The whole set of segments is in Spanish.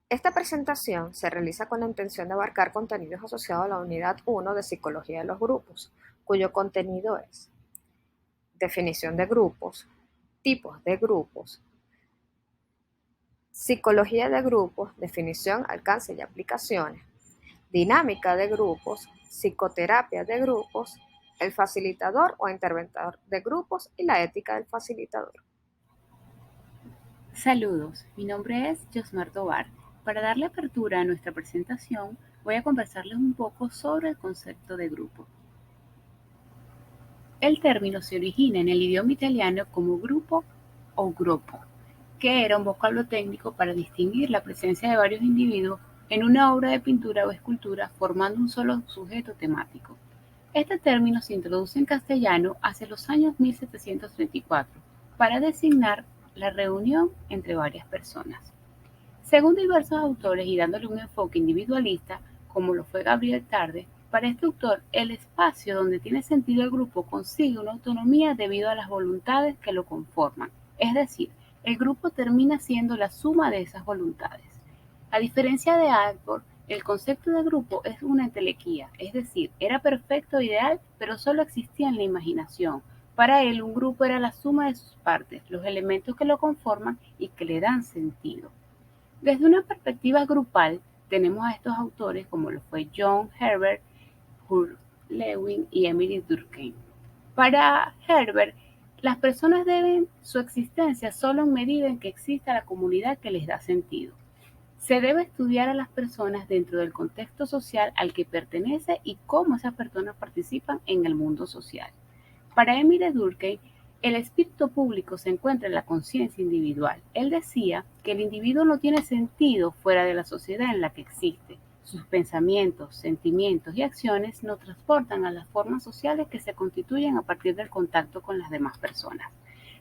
Esta presentación se realiza con la intención de abarcar contenidos asociados a la unidad 1 de Psicología de los Grupos, cuyo contenido es definición de grupos, tipos de grupos, psicología de grupos, definición, alcance y aplicaciones, dinámica de grupos, psicoterapia de grupos, el facilitador o interventor de grupos y la ética del facilitador. Saludos, mi nombre es Josmar Tobar. Para darle apertura a nuestra presentación, voy a conversarles un poco sobre el concepto de grupo. El término se origina en el idioma italiano como grupo o gruppo, que era un vocablo técnico para distinguir la presencia de varios individuos en una obra de pintura o escultura formando un solo sujeto temático. Este término se introduce en castellano hacia los años 1734 para designar la reunión entre varias personas. Según diversos autores y dándole un enfoque individualista, como lo fue Gabriel Tarde, para este autor el espacio donde tiene sentido el grupo consigue una autonomía debido a las voluntades que lo conforman, es decir, el grupo termina siendo la suma de esas voluntades. A diferencia de Albert, el concepto de grupo es una entelequía, es decir, era perfecto e ideal, pero solo existía en la imaginación. Para él, un grupo era la suma de sus partes, los elementos que lo conforman y que le dan sentido. Desde una perspectiva grupal, tenemos a estos autores como lo fue John Herbert, Kurt Lewin y Emily Durkheim. Para Herbert, las personas deben su existencia solo en medida en que exista la comunidad que les da sentido. Se debe estudiar a las personas dentro del contexto social al que pertenece y cómo esas personas participan en el mundo social. Para Emile Durkheim, el espíritu público se encuentra en la conciencia individual. Él decía que el individuo no tiene sentido fuera de la sociedad en la que existe. Sus pensamientos, sentimientos y acciones nos transportan a las formas sociales que se constituyen a partir del contacto con las demás personas.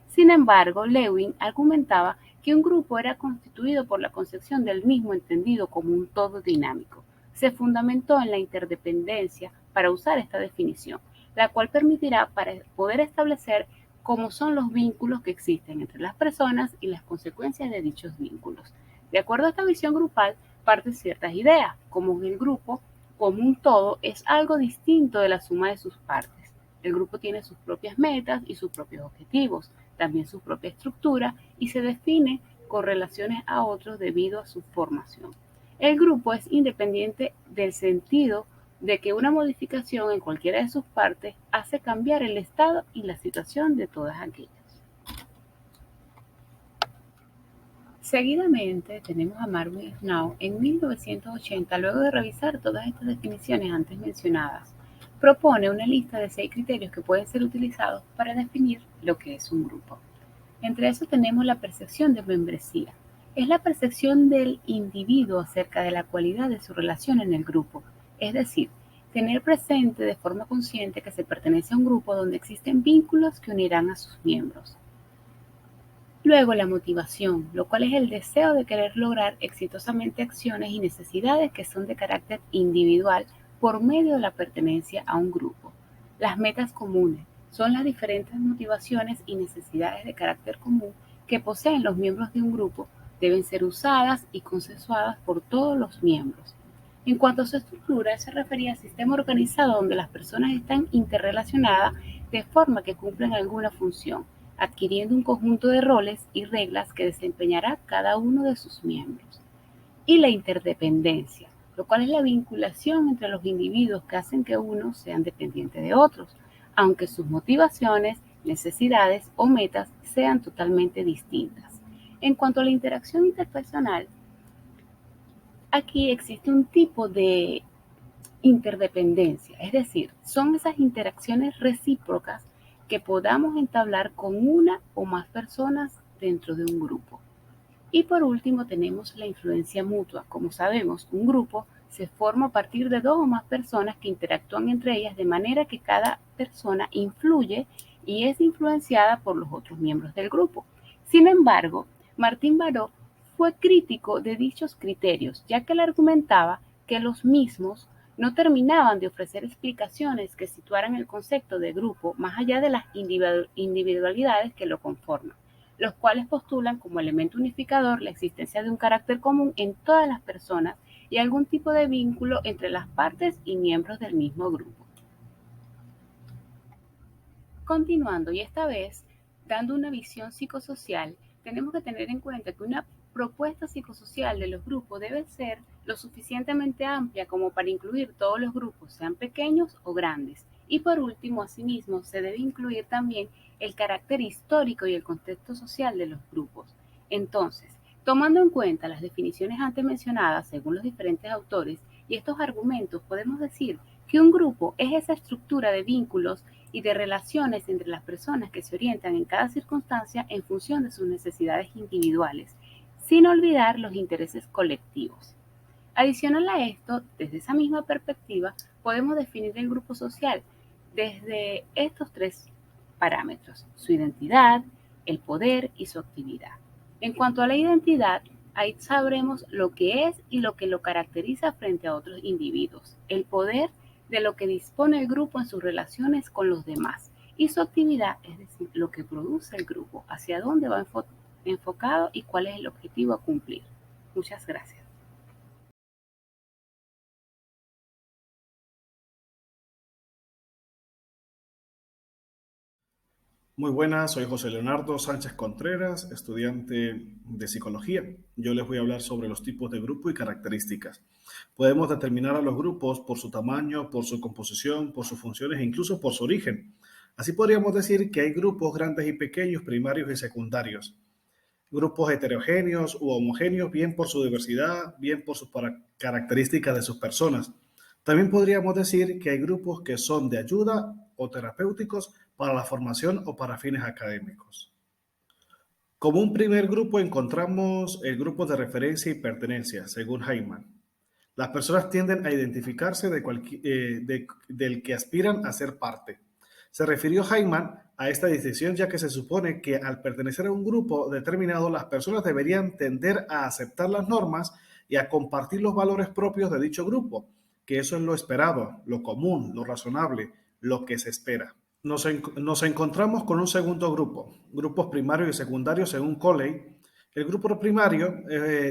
Sin embargo, Lewin argumentaba que un grupo era constituido por la concepción del mismo entendido como un todo dinámico. Se fundamentó en la interdependencia para usar esta definición, la cual permitirá para poder establecer cómo son los vínculos que existen entre las personas y las consecuencias de dichos vínculos. De acuerdo a esta visión grupal, parten ciertas ideas, como el grupo, como un todo, es algo distinto de la suma de sus partes. El grupo tiene sus propias metas y sus propios objetivos, también su propia estructura y se define con relaciones a otros debido a su formación. El grupo es independiente del sentido de que una modificación en cualquiera de sus partes hace cambiar el estado y la situación de todas aquellas. Seguidamente tenemos a Marvin Snow en 1980, luego de revisar todas estas definiciones antes mencionadas, propone una lista de 6 criterios que pueden ser utilizados para definir lo que es un grupo. Entre eso tenemos la percepción de membresía. Es la percepción del individuo acerca de la cualidad de su relación en el grupo, es decir, tener presente de forma consciente que se pertenece a un grupo donde existen vínculos que unirán a sus miembros. Luego la motivación, lo cual es el deseo de querer lograr exitosamente acciones y necesidades que son de carácter individual por medio de la pertenencia a un grupo. Las metas comunes son las diferentes motivaciones y necesidades de carácter común que poseen los miembros de un grupo, deben ser usadas y consensuadas por todos los miembros. En cuanto a su estructura, se refería al sistema organizado donde las personas están interrelacionadas de forma que cumplen alguna función, adquiriendo un conjunto de roles y reglas que desempeñará cada uno de sus miembros. Y la interdependencia, lo cual es la vinculación entre los individuos que hacen que unos sean dependientes de otros, aunque sus motivaciones, necesidades o metas sean totalmente distintas. En cuanto a la interacción interpersonal, aquí existe un tipo de interdependencia, es decir, son esas interacciones recíprocas que podamos entablar con una o más personas dentro de un grupo. Y por último tenemos la influencia mutua. Como sabemos, un grupo se forma a partir de dos o más personas que interactúan entre ellas de manera que cada persona influye y es influenciada por los otros miembros del grupo. Sin embargo, Martín Baró fue crítico de dichos criterios, ya que él argumentaba que los mismos no terminaban de ofrecer explicaciones que situaran el concepto de grupo más allá de las individualidades que lo conforman. los cuales postulan como elemento unificador la existencia de un carácter común en todas las personas y algún tipo de vínculo entre las partes y miembros del mismo grupo. Continuando, y esta vez dando una visión psicosocial, tenemos que tener en cuenta que una propuesta psicosocial de los grupos debe ser lo suficientemente amplia como para incluir todos los grupos, sean pequeños o grandes. Y por último, asimismo, se debe incluir también el carácter histórico y el contexto social de los grupos. Entonces, tomando en cuenta las definiciones antes mencionadas según los diferentes autores y estos argumentos, podemos decir que un grupo es esa estructura de vínculos y de relaciones entre las personas que se orientan en cada circunstancia en función de sus necesidades individuales, sin olvidar los intereses colectivos. Adicional a esto, desde esa misma perspectiva, podemos definir el grupo social desde estos tres parámetros: su identidad, el poder y su actividad. En cuanto a la identidad, ahí sabremos lo que es y lo que lo caracteriza frente a otros individuos. El poder, de lo que dispone el grupo en sus relaciones con los demás. Y su actividad, es decir, lo que produce el grupo, hacia dónde va enfocado y cuál es el objetivo a cumplir. Muchas gracias. Muy buenas, soy José Leonardo Sánchez Contreras, estudiante de psicología. Yo les voy a hablar sobre los tipos de grupo y características. Podemos determinar a los grupos por su tamaño, por su composición, por sus funciones e incluso por su origen. Así podríamos decir que hay grupos grandes y pequeños, primarios y secundarios. Grupos heterogéneos u homogéneos, bien por su diversidad, bien por sus características de sus personas. También podríamos decir que hay grupos que son de ayuda o terapéuticos para la formación o para fines académicos. Como un primer grupo encontramos el grupo de referencia y pertenencia, según Hyman. Las personas tienden a identificarse del que aspiran a ser parte. Se refirió Hyman a esta decisión ya que se supone que al pertenecer a un grupo determinado, las personas deberían tender a aceptar las normas y a compartir los valores propios de dicho grupo, que eso es lo esperado, lo común, lo razonable, lo que se espera. Nos encontramos con un segundo grupo, grupos primarios y secundarios según Coley. El grupo primario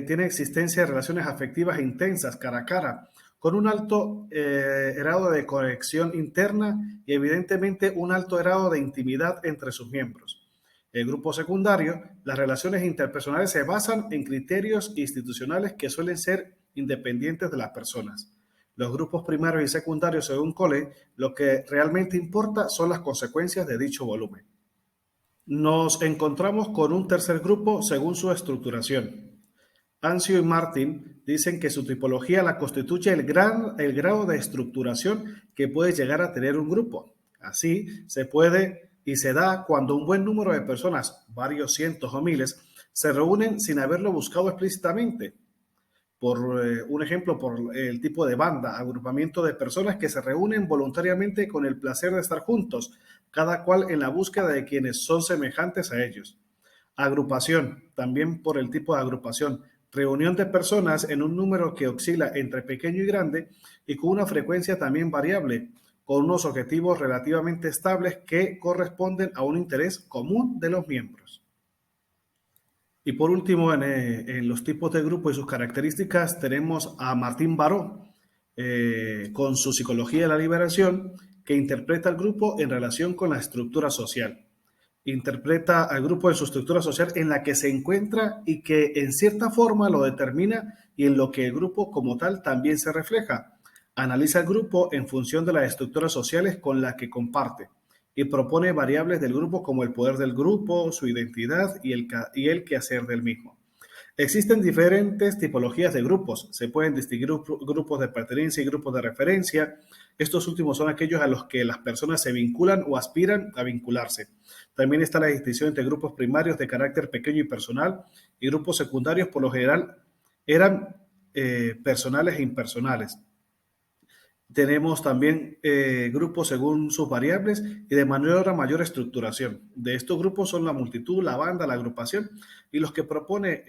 tiene existencia de relaciones afectivas intensas, cara a cara, con un alto grado de conexión interna y evidentemente un alto grado de intimidad entre sus miembros. El grupo secundario, las relaciones interpersonales se basan en criterios institucionales que suelen ser independientes de las personas. Los grupos primarios y secundarios, según Coley, lo que realmente importa son las consecuencias de dicho volumen. Nos encontramos con un tercer grupo según su estructuración. Anzio y Martin dicen que su tipología la constituye el grado de estructuración que puede llegar a tener un grupo. Así se puede y se da cuando un buen número de personas, varios cientos o miles, se reúnen sin haberlo buscado explícitamente. Por un ejemplo, por el tipo de banda, agrupamiento de personas que se reúnen voluntariamente con el placer de estar juntos, cada cual en la búsqueda de quienes son semejantes a ellos. Agrupación, también por el tipo de agrupación, reunión de personas en un número que oscila entre pequeño y grande y con una frecuencia también variable, con unos objetivos relativamente estables que corresponden a un interés común de los miembros. Y por último, en los tipos de grupo y sus características, tenemos a Martín Baró, con su psicología de la liberación, que interpreta al grupo en relación con la estructura social. Interpreta al grupo en su estructura social en la que se encuentra y que en cierta forma lo determina y en lo que el grupo como tal también se refleja. Analiza el grupo en función de las estructuras sociales con las que comparte y propone variables del grupo como el poder del grupo, su identidad y el quehacer del mismo. Existen diferentes tipologías de grupos. Se pueden distinguir grupos de pertenencia y grupos de referencia. Estos últimos son aquellos a los que las personas se vinculan o aspiran a vincularse. También está la distinción entre grupos primarios de carácter pequeño y personal y grupos secundarios, por lo general, eran personales e impersonales. Tenemos también grupos según sus variables y de mayor estructuración. De estos grupos son la multitud, la banda, la agrupación y los que propone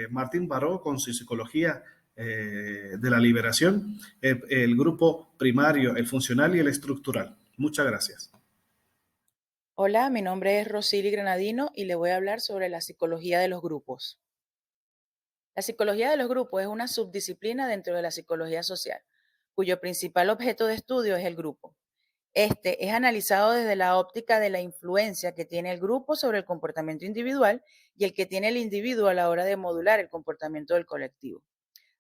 Martín Baró con su psicología de la liberación, el grupo primario, el funcional y el estructural. Muchas gracias. Hola, mi nombre es Rosily Granadino y le voy a hablar sobre la psicología de los grupos. La psicología de los grupos es una subdisciplina dentro de la psicología social, cuyo principal objeto de estudio es el grupo. Este es analizado desde la óptica de la influencia que tiene el grupo sobre el comportamiento individual y el que tiene el individuo a la hora de modular el comportamiento del colectivo.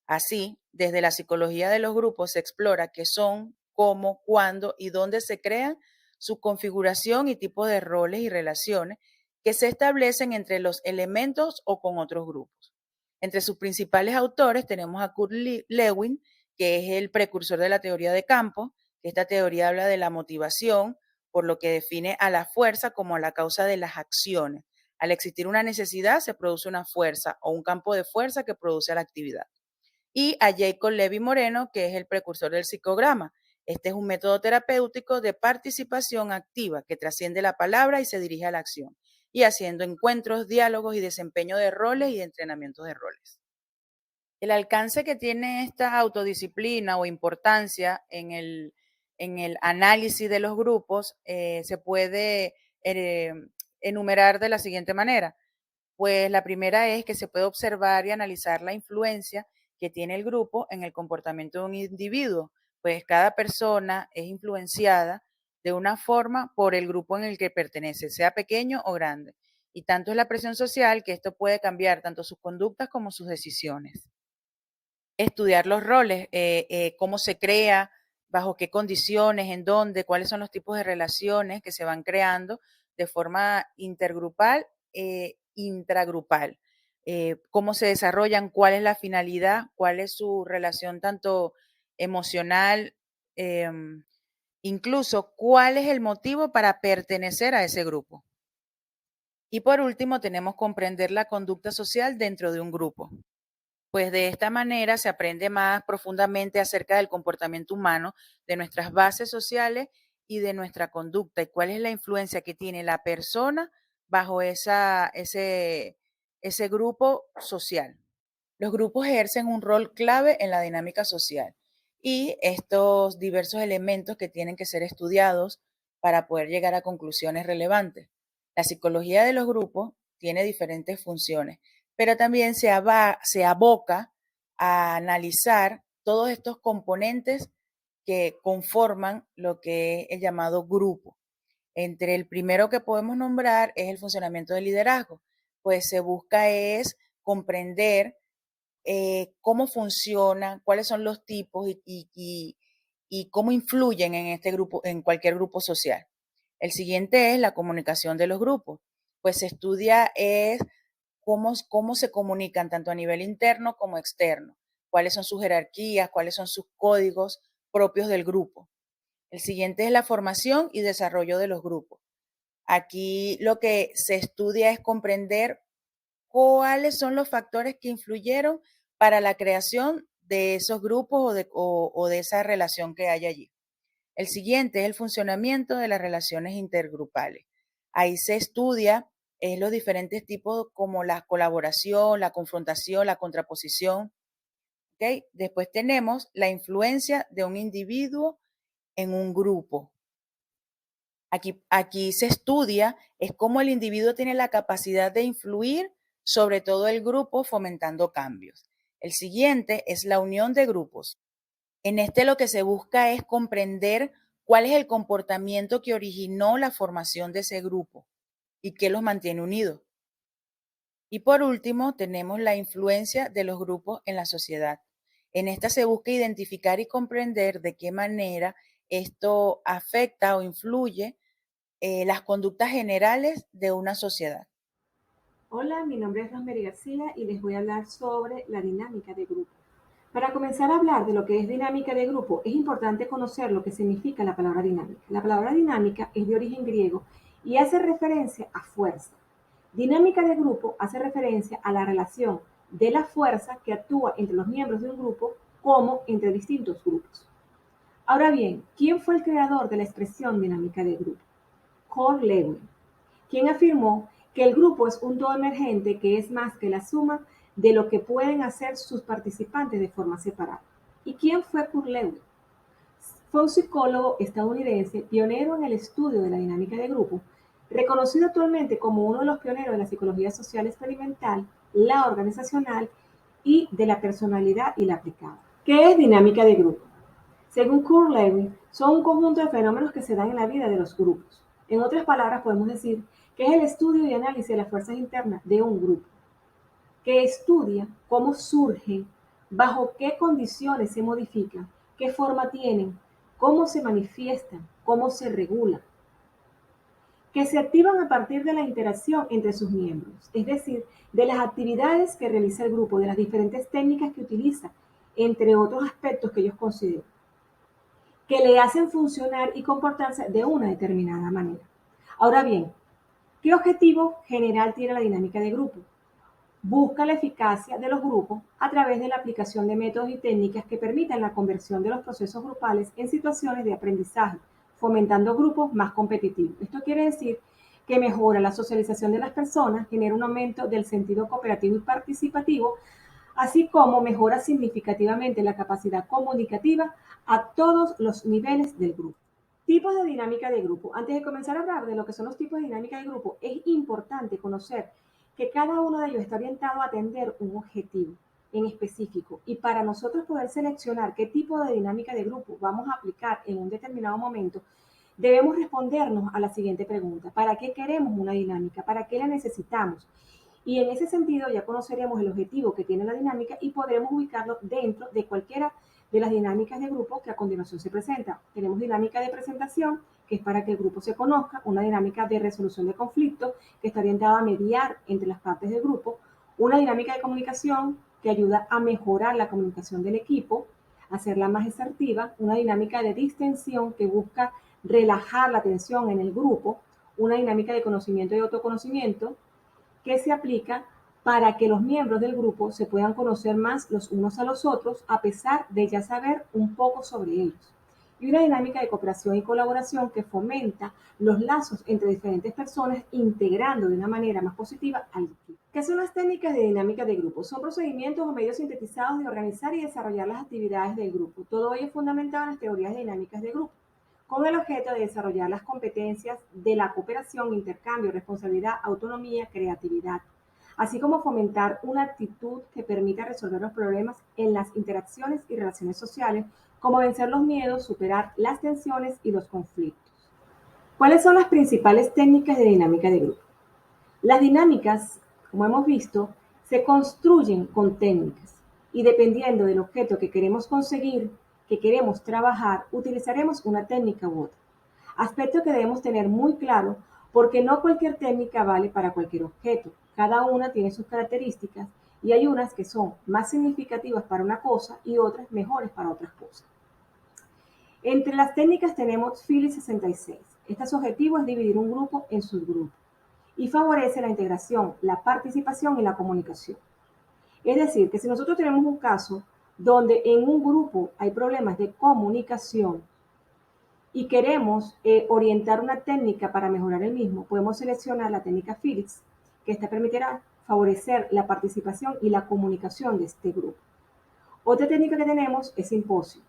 Así, desde la psicología de los grupos se explora qué son, cómo, cuándo y dónde se crean, su configuración y tipo de roles y relaciones que se establecen entre los elementos o con otros grupos. Entre sus principales autores tenemos a Kurt Lewin, que es el precursor de la teoría de campo. Esta teoría habla de la motivación, por lo que define a la fuerza como la causa de las acciones. Al existir una necesidad, se produce una fuerza o un campo de fuerza que produce la actividad. Y a Jacob Levy Moreno, que es el precursor del psicograma. Este es un método terapéutico de participación activa que trasciende la palabra y se dirige a la acción, y haciendo encuentros, diálogos y desempeño de roles y entrenamientos de roles. El alcance que tiene esta autodisciplina o importancia en el análisis de los grupos se puede enumerar de la siguiente manera. Pues la primera es que se puede observar y analizar la influencia que tiene el grupo en el comportamiento de un individuo, pues cada persona es influenciada de una forma por el grupo en el que pertenece, sea pequeño o grande. Y tanto es la presión social que esto puede cambiar tanto sus conductas como sus decisiones. Estudiar los roles, cómo se crea, bajo qué condiciones, en dónde, cuáles son los tipos de relaciones que se van creando de forma intergrupal intragrupal, cómo se desarrollan, cuál es la finalidad, cuál es su relación tanto emocional, incluso cuál es el motivo para pertenecer a ese grupo. Y por último, tenemos comprender la conducta social dentro de un grupo. Pues de esta manera se aprende más profundamente acerca del comportamiento humano, de nuestras bases sociales y de nuestra conducta y cuál es la influencia que tiene la persona bajo ese grupo social. Los grupos ejercen un rol clave en la dinámica social y estos diversos elementos que tienen que ser estudiados para poder llegar a conclusiones relevantes. La psicología de los grupos tiene diferentes funciones, pero también se aboca a analizar todos estos componentes que conforman lo que es el llamado grupo. Entre el primero que podemos nombrar es el funcionamiento del liderazgo, pues se busca es comprender cómo funciona, cuáles son los tipos y cómo influyen en este grupo, en cualquier grupo social. El siguiente es la comunicación de los grupos, pues se estudia es cómo se comunican tanto a nivel interno como externo, cuáles son sus jerarquías, cuáles son sus códigos propios del grupo. El siguiente es la formación y desarrollo de los grupos. Aquí lo que se estudia es comprender cuáles son los factores que influyeron para la creación de esos grupos o de esa relación que hay allí. El siguiente es el funcionamiento de las relaciones intergrupales. Ahí se estudia los diferentes tipos como la colaboración, la confrontación, la contraposición. ¿Okay? Después tenemos la influencia de un individuo en un grupo. Aquí se estudia es cómo el individuo tiene la capacidad de influir sobre todo el grupo fomentando cambios. El siguiente es la unión de grupos. En este lo que se busca es comprender cuál es el comportamiento que originó la formación de ese grupo y qué los mantiene unidos. Y por último, tenemos la influencia de los grupos en la sociedad. En esta se busca identificar y comprender de qué manera esto afecta o influye las conductas generales de una sociedad. Hola, mi nombre es Rosemary García y les voy a hablar sobre la dinámica de grupo. Para comenzar a hablar de lo que es dinámica de grupo, es importante conocer lo que significa la palabra dinámica. La palabra dinámica es de origen griego y hace referencia a fuerza. Dinámica de grupo hace referencia a la relación de la fuerza que actúa entre los miembros de un grupo como entre distintos grupos. Ahora bien, ¿quién fue el creador de la expresión dinámica de grupo? Kurt Lewin, quien afirmó que el grupo es un todo emergente que es más que la suma de lo que pueden hacer sus participantes de forma separada. ¿Y quién fue Kurt Lewin? Fue un psicólogo estadounidense pionero en el estudio de la dinámica de grupo, reconocido actualmente como uno de los pioneros de la psicología social experimental, la organizacional y de la personalidad y la aplicada. ¿Qué es dinámica de grupo? Según Kurt Lewin, son un conjunto de fenómenos que se dan en la vida de los grupos. En otras palabras, podemos decir que es el estudio y análisis de las fuerzas internas de un grupo, que estudia cómo surgen, bajo qué condiciones se modifican, qué forma tienen, cómo se manifiestan, cómo se regulan, que se activan a partir de la interacción entre sus miembros, es decir, de las actividades que realiza el grupo, de las diferentes técnicas que utiliza, entre otros aspectos que ellos consideran, que le hacen funcionar y comportarse de una determinada manera. Ahora bien, ¿qué objetivo general tiene la dinámica de grupo? Busca la eficacia de los grupos a través de la aplicación de métodos y técnicas que permitan la conversión de los procesos grupales en situaciones de aprendizaje, fomentando grupos más competitivos. Esto quiere decir que mejora la socialización de las personas, genera un aumento del sentido cooperativo y participativo, así como mejora significativamente la capacidad comunicativa a todos los niveles del grupo. Tipos de dinámica de grupo. Antes de comenzar a hablar de lo que son los tipos de dinámica de grupo, es importante conocer que cada uno de ellos está orientado a atender un objetivo en específico. Y para nosotros poder seleccionar qué tipo de dinámica de grupo vamos a aplicar en un determinado momento, debemos respondernos a la siguiente pregunta. ¿Para qué queremos una dinámica? ¿Para qué la necesitamos? Y en ese sentido ya conoceremos el objetivo que tiene la dinámica y podremos ubicarlo dentro de cualquiera de las dinámicas de grupo que a continuación se presenta. Tenemos dinámica de presentación, que es para que el grupo se conozca, una dinámica de resolución de conflictos, que está orientada a mediar entre las partes del grupo, una dinámica de comunicación, que ayuda a mejorar la comunicación del equipo, hacerla más asertiva, una dinámica de distensión, que busca relajar la tensión en el grupo, una dinámica de conocimiento y autoconocimiento, que se aplica para que los miembros del grupo se puedan conocer más los unos a los otros, a pesar de ya saber un poco sobre ellos. Y una dinámica de cooperación y colaboración que fomenta los lazos entre diferentes personas, integrando de una manera más positiva al equipo. ¿Qué son las técnicas de dinámica de grupo? Son procedimientos o medios sintetizados de organizar y desarrollar las actividades del grupo. Todo ello fundamentado en las teorías de dinámicas de grupo, con el objeto de desarrollar las competencias de la cooperación, intercambio, responsabilidad, autonomía, creatividad, así como fomentar una actitud que permita resolver los problemas en las interacciones y relaciones sociales, como vencer los miedos, superar las tensiones y los conflictos. ¿Cuáles son las principales técnicas de dinámica de grupo? Las dinámicas, como hemos visto, se construyen con técnicas y dependiendo del objeto que queremos conseguir, que queremos trabajar, utilizaremos una técnica u otra. Aspecto que debemos tener muy claro porque no cualquier técnica vale para cualquier objeto. Cada una tiene sus características y hay unas que son más significativas para una cosa y otras mejores para otras cosas. Entre las técnicas tenemos Phillips 66. Este objetivo es dividir un grupo en subgrupos y favorece la integración, la participación y la comunicación. Es decir, que si nosotros tenemos un caso donde en un grupo hay problemas de comunicación y queremos orientar una técnica para mejorar el mismo, podemos seleccionar la técnica Phillips, que esta permitirá favorecer la participación y la comunicación de este grupo. Otra técnica que tenemos es simposio.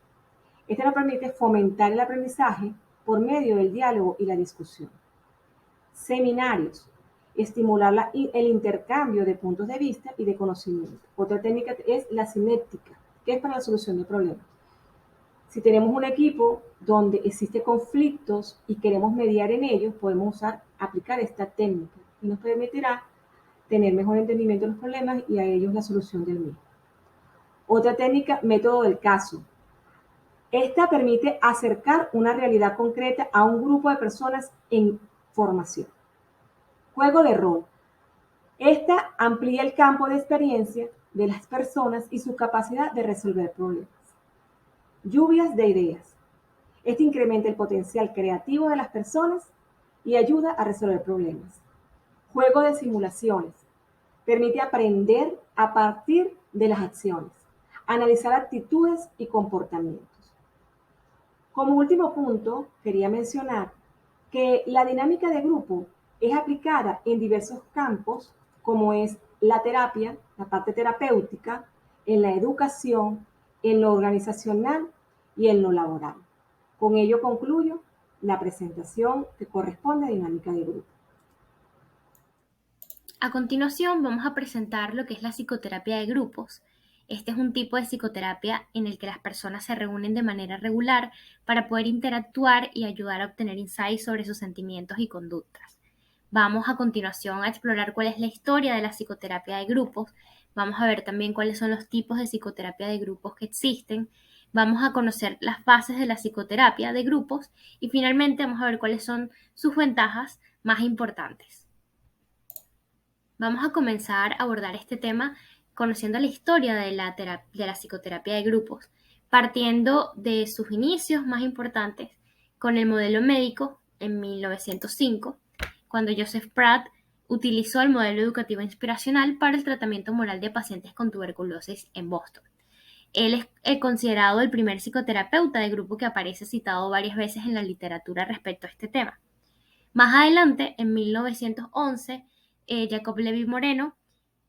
Esta nos permite fomentar el aprendizaje por medio del diálogo y la discusión. Seminarios. Estimular el intercambio de puntos de vista y de conocimiento. Otra técnica es la cinética, que es para la solución de problemas. Si tenemos un equipo donde existen conflictos y queremos mediar en ellos, podemos aplicar esta técnica y nos permitirá tener mejor entendimiento de los problemas y a ellos la solución del mismo. Otra técnica, método del caso. Esta permite acercar una realidad concreta a un grupo de personas en formación. Juego de rol. Esta amplía el campo de experiencia de las personas y su capacidad de resolver problemas. Lluvias de ideas. Este incrementa el potencial creativo de las personas y ayuda a resolver problemas. Juego de simulaciones. Permite aprender a partir de las acciones, analizar actitudes y comportamientos. Como último punto, quería mencionar que la dinámica de grupo es aplicada en diversos campos, como es la terapia, la parte terapéutica, en la educación, en lo organizacional y en lo laboral. Con ello concluyo la presentación que corresponde a dinámica de grupo. A continuación vamos a presentar lo que es la psicoterapia de grupos. Este es un tipo de psicoterapia en el que las personas se reúnen de manera regular para poder interactuar y ayudar a obtener insights sobre sus sentimientos y conductas. Vamos a continuación a explorar cuál es la historia de la psicoterapia de grupos. Vamos a ver también cuáles son los tipos de psicoterapia de grupos que existen. Vamos a conocer las bases de la psicoterapia de grupos y finalmente vamos a ver cuáles son sus ventajas más importantes. Vamos a comenzar a abordar este tema conociendo la historia de la psicoterapia de grupos, partiendo de sus inicios más importantes con el modelo médico en 1905, cuando Joseph Pratt utilizó el modelo educativo inspiracional para el tratamiento moral de pacientes con tuberculosis en Boston. Él es considerado el primer psicoterapeuta de grupo que aparece citado varias veces en la literatura respecto a este tema. Más adelante, en 1911, Jacob Levi Moreno,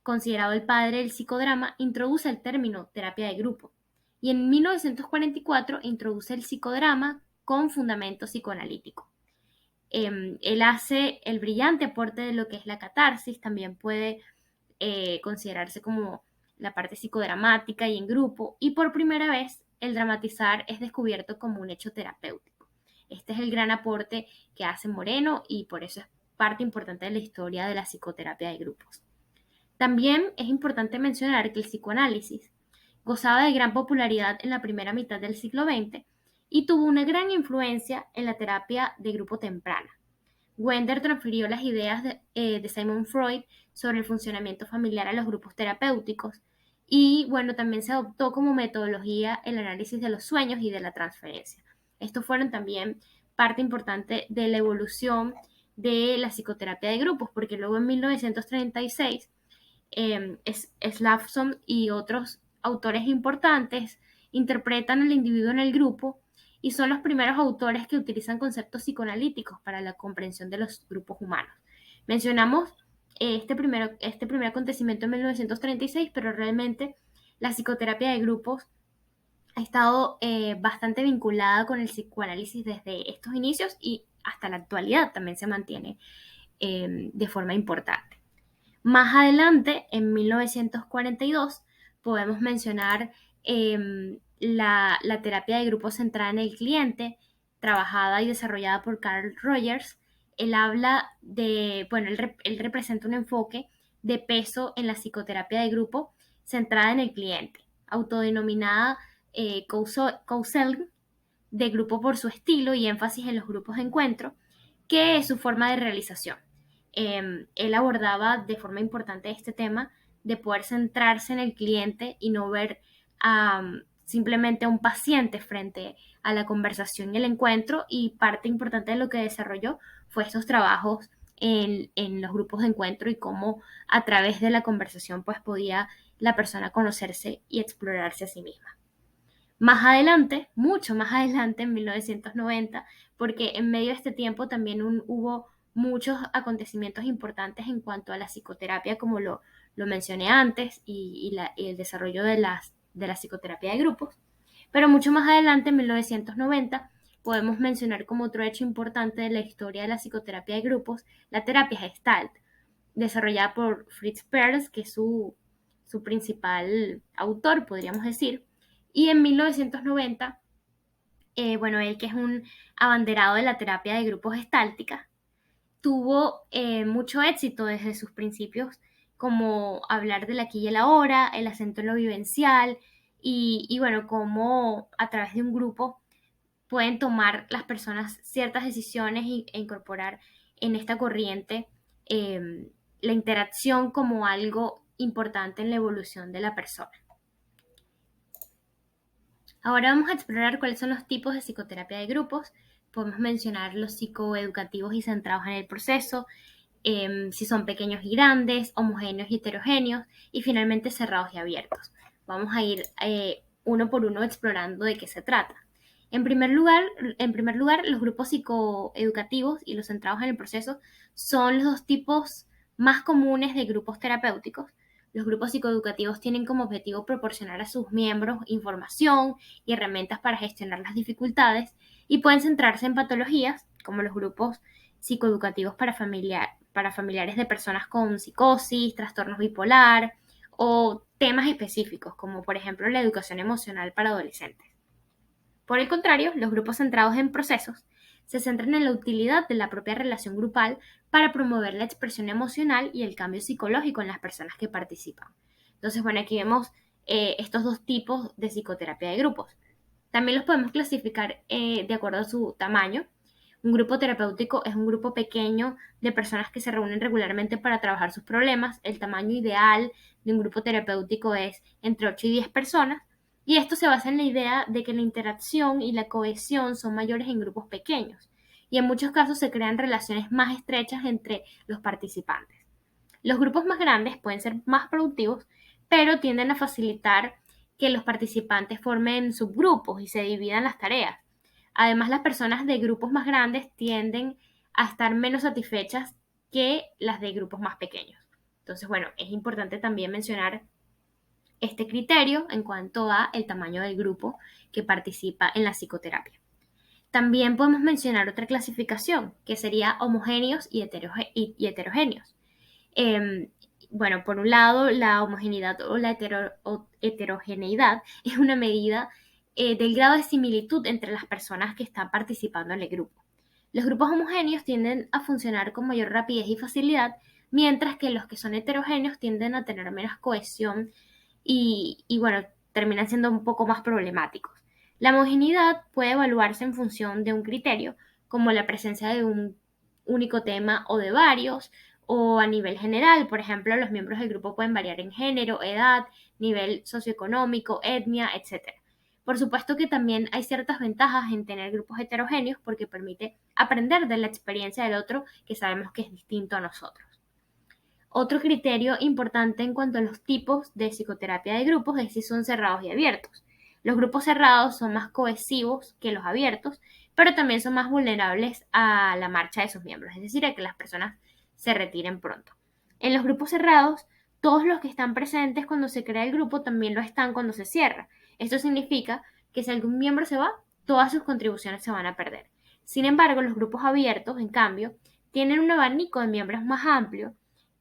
considerado el padre del psicodrama, introduce el término terapia de grupo. Y en 1944 introduce el psicodrama con fundamento psicoanalítico. Él hace el brillante aporte de lo que es la catarsis, también puede considerarse como la parte psicodramática y en grupo, y por primera vez el dramatizar es descubierto como un hecho terapéutico. Este es el gran aporte que hace Moreno y por eso es parte importante de la historia de la psicoterapia de grupos. También es importante mencionar que el psicoanálisis gozaba de gran popularidad en la primera mitad del siglo XX y tuvo una gran influencia en la terapia de grupo temprana. Wender transfirió las ideas de Sigmund Freud sobre el funcionamiento familiar a los grupos terapéuticos y bueno, también se adoptó como metodología el análisis de los sueños y de la transferencia. Estos fueron también parte importante de la evolución de la psicoterapia de grupos, porque luego en 1936 Slavson y otros autores importantes interpretan al individuo en el grupo y son los primeros autores que utilizan conceptos psicoanalíticos para la comprensión de los grupos humanos. Mencionamos este primer acontecimiento en 1936, pero realmente la psicoterapia de grupos ha estado bastante vinculada con el psicoanálisis desde estos inicios y hasta la actualidad también se mantiene de forma importante. Más adelante, en 1942, podemos mencionar la terapia de grupo centrada en el cliente, trabajada y desarrollada por Carl Rogers. Él habla de, bueno, él representa un enfoque de peso en la psicoterapia de grupo centrada en el cliente, autodenominada counseling de grupo por su estilo y énfasis en los grupos de encuentro, que es su forma de realización. Él abordaba de forma importante este tema de poder centrarse en el cliente y no ver simplemente a un paciente frente a la conversación y el encuentro, y parte importante de lo que desarrolló fue estos trabajos en los grupos de encuentro y cómo a través de la conversación pues podía la persona conocerse y explorarse a sí misma. Más adelante, mucho más adelante, en 1990, porque en medio de este tiempo también hubo muchos acontecimientos importantes en cuanto a la psicoterapia, como lo mencioné antes, y el desarrollo de la psicoterapia de grupos. Pero mucho más adelante, en 1990, podemos mencionar como otro hecho importante de la historia de la psicoterapia de grupos, la terapia Gestalt, desarrollada por Fritz Perls, que es su principal autor, podríamos decir. Y en 1990, él, que es un abanderado de la terapia de grupos gestáltica, tuvo mucho éxito desde sus principios, como hablar del aquí y el ahora, el acento en lo vivencial, y bueno, cómo a través de un grupo pueden tomar las personas ciertas decisiones e incorporar en esta corriente la interacción como algo importante en la evolución de la persona. Ahora vamos a explorar cuáles son los tipos de psicoterapia de grupos. Podemos mencionar los psicoeducativos y centrados en el proceso, si son pequeños y grandes, homogéneos y heterogéneos, y finalmente cerrados y abiertos. Vamos a ir uno por uno explorando de qué se trata. En primer lugar, los grupos psicoeducativos y los centrados en el proceso son los dos tipos más comunes de grupos terapéuticos. Los grupos psicoeducativos tienen como objetivo proporcionar a sus miembros información y herramientas para gestionar las dificultades y pueden centrarse en patologías, como los grupos psicoeducativos para para familiares de personas con psicosis, trastornos bipolar o temas específicos, como por ejemplo la educación emocional para adolescentes. Por el contrario, los grupos centrados en procesos se centran en la utilidad de la propia relación grupal para promover la expresión emocional y el cambio psicológico en las personas que participan. Entonces, bueno, aquí vemos estos dos tipos de psicoterapia de grupos. También los podemos clasificar de acuerdo a su tamaño. Un grupo terapéutico es un grupo pequeño de personas que se reúnen regularmente para trabajar sus problemas. El tamaño ideal de un grupo terapéutico es entre 8 y 10 personas. Y esto se basa en la idea de que la interacción y la cohesión son mayores en grupos pequeños. Y en muchos casos se crean relaciones más estrechas entre los participantes. Los grupos más grandes pueden ser más productivos, pero tienden a facilitar que los participantes formen subgrupos y se dividan las tareas. Además, las personas de grupos más grandes tienden a estar menos satisfechas que las de grupos más pequeños. Entonces, bueno, es importante también mencionar este criterio en cuanto a el tamaño del grupo que participa en la psicoterapia. También podemos mencionar otra clasificación, que sería homogéneos y heterogéneos. Bueno, por un lado, la homogeneidad o la heterogeneidad es una medida del grado de similitud entre las personas que están participando en el grupo. Los grupos homogéneos tienden a funcionar con mayor rapidez y facilidad, mientras que los que son heterogéneos tienden a tener menos cohesión y bueno, terminan siendo un poco más problemáticos. La homogeneidad puede evaluarse en función de un criterio, como la presencia de un único tema o de varios, o a nivel general. Por ejemplo, los miembros del grupo pueden variar en género, edad, nivel socioeconómico, etnia, etc. Por supuesto que también hay ciertas ventajas en tener grupos heterogéneos porque permite aprender de la experiencia del otro que sabemos que es distinto a nosotros. Otro criterio importante en cuanto a los tipos de psicoterapia de grupos es si son cerrados y abiertos. Los grupos cerrados son más cohesivos que los abiertos, pero también son más vulnerables a la marcha de sus miembros, es decir, a que las personas se retiren pronto. En los grupos cerrados, todos los que están presentes cuando se crea el grupo también lo están cuando se cierra. Esto significa que si algún miembro se va, todas sus contribuciones se van a perder. Sin embargo, los grupos abiertos, en cambio, tienen un abanico de miembros más amplio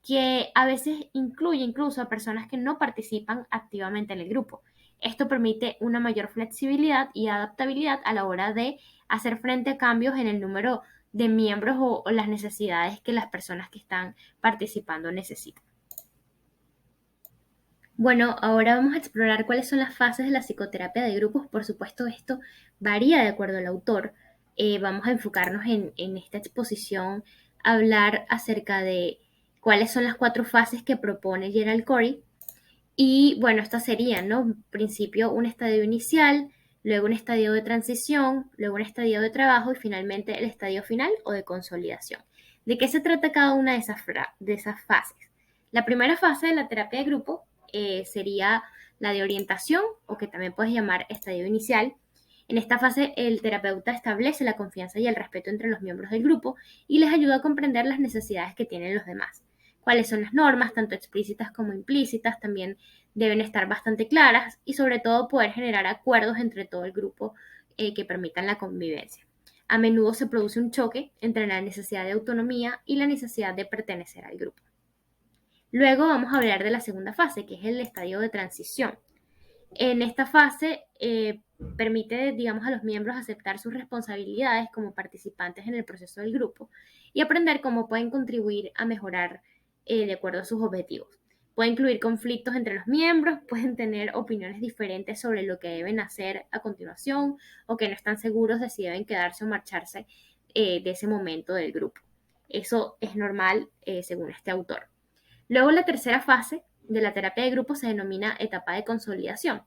que a veces incluye incluso a personas que no participan activamente en el grupo. Esto permite una mayor flexibilidad y adaptabilidad a la hora de hacer frente a cambios en el número de miembros o las necesidades que las personas que están participando necesitan. Bueno, ahora vamos a explorar cuáles son las fases de la psicoterapia de grupos. Por supuesto, esto varía de acuerdo al autor. Vamos a enfocarnos en esta exposición a hablar acerca de cuáles son las 4 fases que propone Gerald Corey. Y bueno, estas serían, ¿no? En principio un estadio inicial, luego un estadio de transición, luego un estadio de trabajo y finalmente el estadio final o de consolidación. ¿De qué se trata cada una de esas fases? La primera fase de la terapia de grupo sería la de orientación, o que también puedes llamar estadio inicial. En esta fase, el terapeuta establece la confianza y el respeto entre los miembros del grupo y les ayuda a comprender las necesidades que tienen los demás. Cuáles son las normas, tanto explícitas como implícitas, también deben estar bastante claras y sobre todo poder generar acuerdos entre todo el grupo que permitan la convivencia. A menudo se produce un choque entre la necesidad de autonomía y la necesidad de pertenecer al grupo. Luego vamos a hablar de la segunda fase, que es el estadio de transición. En esta fase permite, digamos, a los miembros aceptar sus responsabilidades como participantes en el proceso del grupo y aprender cómo pueden contribuir a mejorar de acuerdo a sus objetivos. Puede incluir conflictos entre los miembros, pueden tener opiniones diferentes sobre lo que deben hacer a continuación o que no están seguros de si deben quedarse o marcharse de ese momento del grupo. Eso es normal según este autor. Luego, la tercera fase de la terapia de grupo se denomina etapa de consolidación,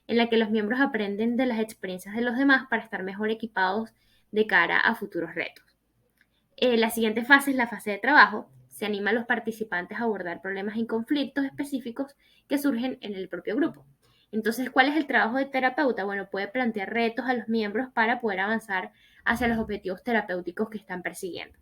en la que los miembros aprenden de las experiencias de los demás para estar mejor equipados de cara a futuros retos. La siguiente fase es la fase de trabajo. Se anima a los participantes a abordar problemas y conflictos específicos que surgen en el propio grupo. Entonces, ¿cuál es el trabajo de terapeuta? Bueno, puede plantear retos a los miembros para poder avanzar hacia los objetivos terapéuticos que están persiguiendo.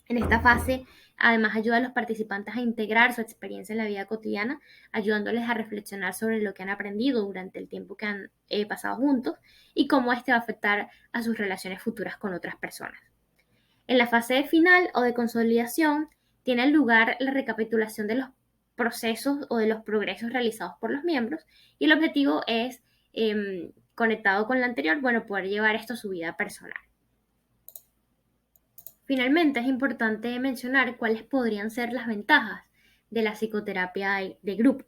En esta fase, además, ayuda a los participantes a integrar su experiencia en la vida cotidiana, ayudándoles a reflexionar sobre lo que han aprendido durante el tiempo que han pasado juntos y cómo este va a afectar a sus relaciones futuras con otras personas. En la fase final o de consolidación, tiene lugar la recapitulación de los procesos o de los progresos realizados por los miembros, y el objetivo es, conectado con lo anterior, poder llevar esto a su vida personal. Finalmente, es importante mencionar cuáles podrían ser las ventajas de la psicoterapia de grupo.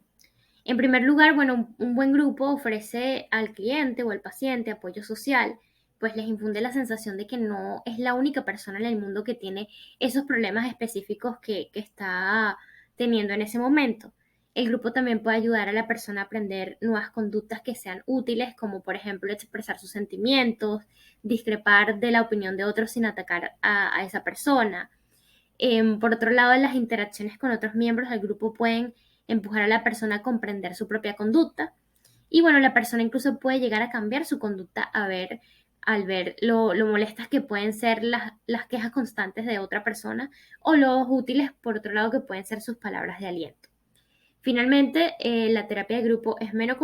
En primer lugar, un buen grupo ofrece al cliente o al paciente apoyo social, pues les infunde la sensación de que no es la única persona en el mundo que tiene esos problemas específicos que está teniendo en ese momento. El grupo también puede ayudar a la persona a aprender nuevas conductas que sean útiles, como por ejemplo expresar sus sentimientos, discrepar de la opinión de otros sin atacar a esa persona. Por otro lado, las interacciones con otros miembros del grupo pueden empujar a la persona a comprender su propia conducta, y la persona incluso puede llegar a cambiar su conducta al ver lo molestas que pueden ser las quejas constantes de otra persona, o lo útiles, por otro lado, que pueden ser sus palabras de aliento. Finalmente, la terapia de grupo es menos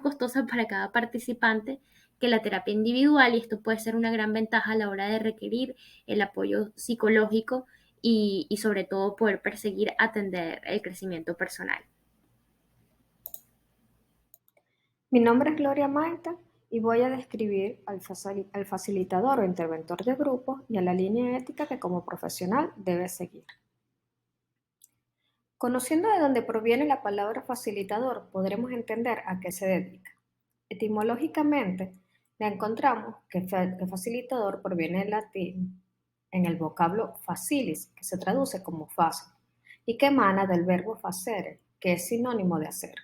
costosa para cada participante que la terapia individual, y esto puede ser una gran ventaja a la hora de requerir el apoyo psicológico y sobre todo poder atender el crecimiento personal. Mi nombre es Gloria Maita y voy a describir al facilitador o interventor de grupos y a la línea ética que como profesional debe seguir. Conociendo de dónde proviene la palabra facilitador, podremos entender a qué se dedica. Etimológicamente, la encontramos que facilitador proviene del latín en el vocablo facilis, que se traduce como fácil, y que emana del verbo facere, que es sinónimo de hacer,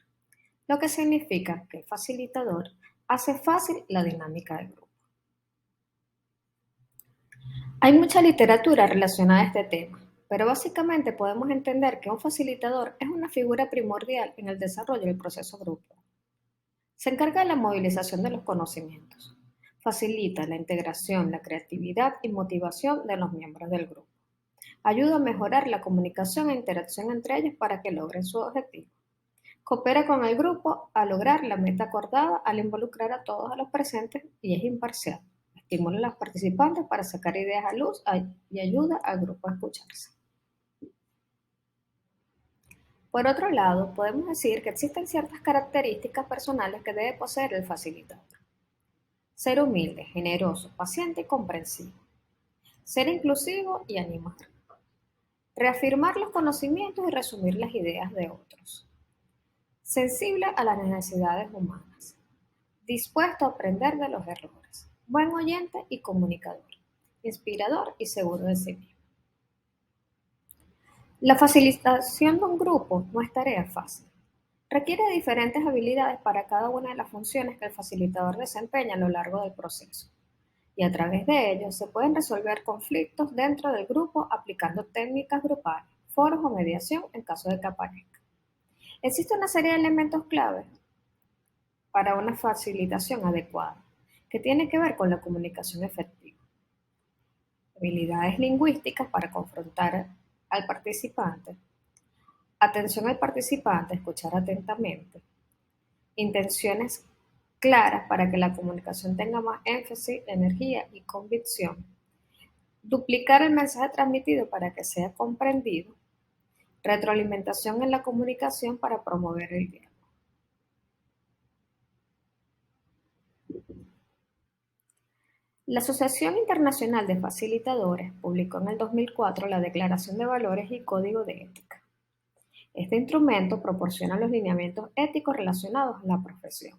lo que significa que el facilitador hace fácil la dinámica del grupo. Hay mucha literatura relacionada a este tema, pero básicamente podemos entender que un facilitador es una figura primordial en el desarrollo del proceso grupal. Se encarga de la movilización de los conocimientos, facilita la integración, la creatividad y motivación de los miembros del grupo, ayuda a mejorar la comunicación e interacción entre ellos para que logren su objetivo, coopera con el grupo a lograr la meta acordada al involucrar a todos los presentes y es imparcial. Estimula a los participantes para sacar ideas a luz y ayuda al grupo a escucharse. Por otro lado, podemos decir que existen ciertas características personales que debe poseer el facilitador. Ser humilde, generoso, paciente y comprensivo. Ser inclusivo y animar. Reafirmar los conocimientos y resumir las ideas de otros. Sensible a las necesidades humanas. Dispuesto a aprender de los errores. Buen oyente y comunicador. Inspirador y seguro de sí mismo. La facilitación de un grupo no es tarea fácil. Requiere diferentes habilidades para cada una de las funciones que el facilitador desempeña a lo largo del proceso. Y a través de ello se pueden resolver conflictos dentro del grupo aplicando técnicas grupales, foros o mediación en caso de que aparezca. Existe una serie de elementos claves para una facilitación adecuada, que tiene que ver con la comunicación efectiva. Habilidades lingüísticas para confrontar al participante. Atención al participante, escuchar atentamente. Intenciones claras para que la comunicación tenga más énfasis, energía y convicción. Duplicar el mensaje transmitido para que sea comprendido. Retroalimentación en la comunicación para promover el diálogo. La Asociación Internacional de Facilitadores publicó en el 2004 la Declaración de Valores y Código de Ética. Este instrumento proporciona los lineamientos éticos relacionados a la profesión.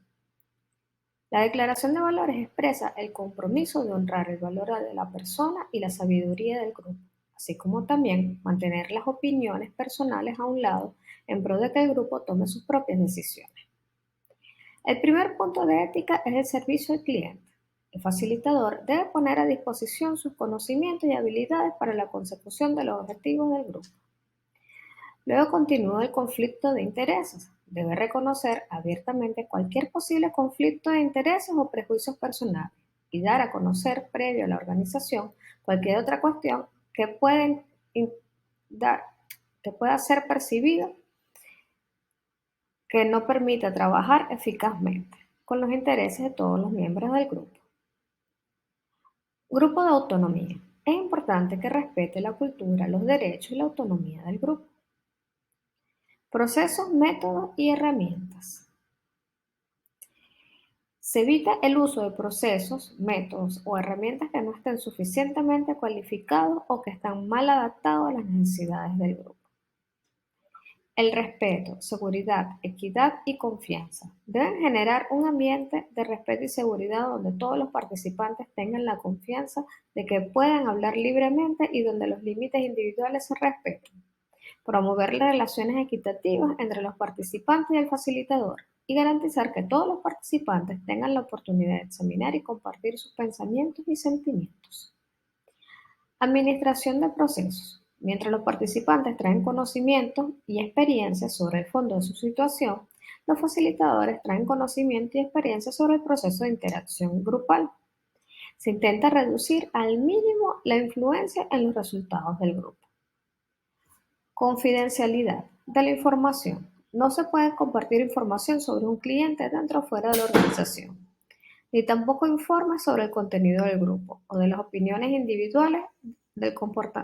La Declaración de Valores expresa el compromiso de honrar el valor de la persona y la sabiduría del grupo, así como también mantener las opiniones personales a un lado en pro de que el grupo tome sus propias decisiones. El primer punto de ética es el servicio al cliente. El facilitador debe poner a disposición sus conocimientos y habilidades para la consecución de los objetivos del grupo. Luego continúa el conflicto de intereses. Debe reconocer abiertamente cualquier posible conflicto de intereses o prejuicios personales y dar a conocer previo a la organización cualquier otra cuestión que pueda ser percibida que no permita trabajar eficazmente con los intereses de todos los miembros del grupo. Grupo de autonomía. Es importante que respete la cultura, los derechos y la autonomía del grupo. Procesos, métodos y herramientas. Se evita el uso de procesos, métodos o herramientas que no estén suficientemente cualificados o que están mal adaptados a las necesidades del grupo. El respeto, seguridad, equidad y confianza deben generar un ambiente de respeto y seguridad donde todos los participantes tengan la confianza de que puedan hablar libremente y donde los límites individuales se respeten. Promover las relaciones equitativas entre los participantes y el facilitador y garantizar que todos los participantes tengan la oportunidad de examinar y compartir sus pensamientos y sentimientos. Administración de procesos. Mientras los participantes traen conocimiento y experiencia sobre el fondo de su situación, los facilitadores traen conocimiento y experiencia sobre el proceso de interacción grupal. Se intenta reducir al mínimo la influencia en los resultados del grupo. Confidencialidad de la información. No se puede compartir información sobre un cliente dentro o fuera de la organización, ni tampoco informes sobre el contenido del grupo o de las opiniones individuales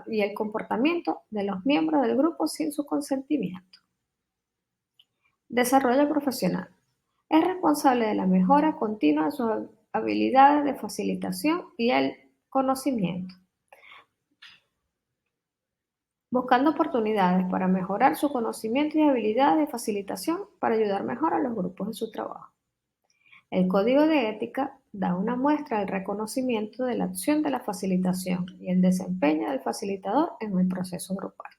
y el comportamiento de los miembros del grupo sin su consentimiento. Desarrollo profesional. Es responsable de la mejora continua de sus habilidades de facilitación y el conocimiento, buscando oportunidades para mejorar su conocimiento y habilidades de facilitación para ayudar mejor a los grupos en su trabajo. El código de ética da una muestra del reconocimiento de la acción de la facilitación y el desempeño del facilitador en el proceso grupal.